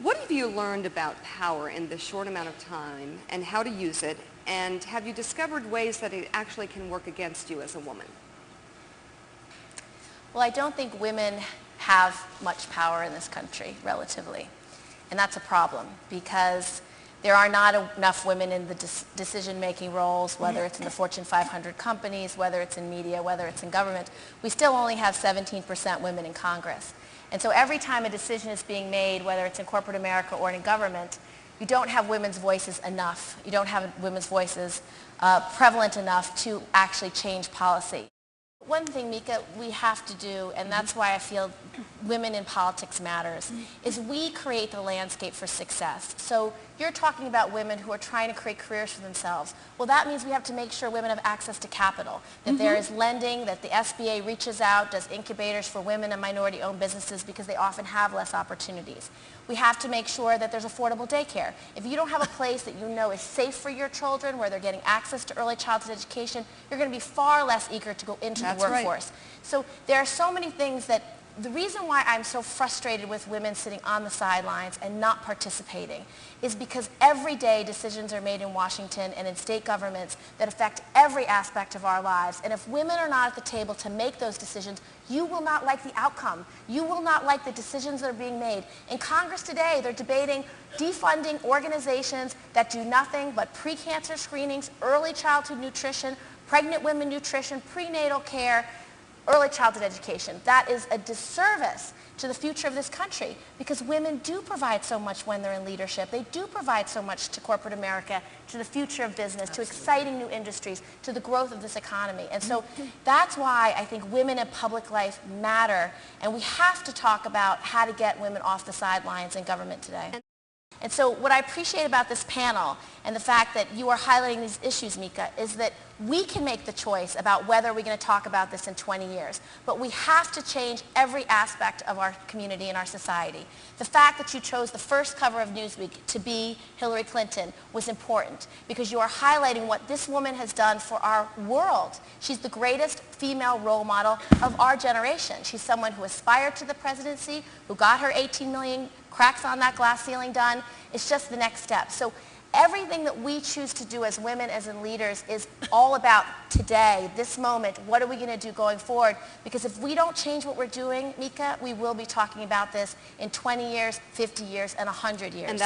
What have you learned about power in this short amount of time and how to use it? And have you discovered ways that it actually can work against you as a woman? Well, I don't think women have much power in this country, relatively. And that's a problem because there are not enough women in the decision-making roles, whether it's in the Fortune 500 companies, whether it's in media, whether it's in government. We still only have 17% women in Congress. And so every time a decision is being made, whether it's in corporate America or in government, you don't have women's voices enough. You don't have women's voices prevalent enough to actually change policy. One thing, Mika, we have to do, and that's why I feel women in politics matters, is we create the landscape for success. So you're talking about women who are trying to create careers for themselves. Well, that means we have to make sure women have access to capital, that there is lending, that the SBA reaches out, does incubators for women and minority-owned businesses because they often have less opportunities. We have to make sure that there's affordable daycare. If you don't have a place that you know is safe for your children, where they're getting access to early childhood education, you're going to be far less eager to go into the workforce. Right. So there are so many things that the reason why I'm so frustrated with women sitting on the sidelines and not participating is because every day decisions are made in Washington and in state governments that affect every aspect of our lives. And if women are not at the table to make those decisions, you will not like the outcome. You will not like the decisions that are being made. In Congress today, they're debating defunding organizations that do nothing but pre-cancer screenings, early childhood nutrition, pregnant women nutrition, prenatal care, early childhood education. That is a disservice to the future of this country because women do provide so much when they're in leadership. They do provide so much to corporate America, to the future of business, to exciting new industries, to the growth of this economy. And so that's why I think women in public life matter, and we have to talk about how to get women off the sidelines in government today. And so what I appreciate about this panel and the fact that you are highlighting these issues, Mika, is that we can make the choice about whether we're going to talk about this in 20 years. But we have to change every aspect of our community and our society. The fact that you chose the first cover of Newsweek to be Hillary Clinton was important because you are highlighting what this woman has done for our world. She's the greatest female role model of our generation. She's someone who aspired to the presidency, who got her 18 million cracks on that glass ceiling done. It's just the next step. So everything that we choose to do as women, as in leaders, is all about today, this moment. What are we going to do going forward? Because if we don't change what we're doing, Mika, we will be talking about this in 20 years, 50 years, and 100 years. And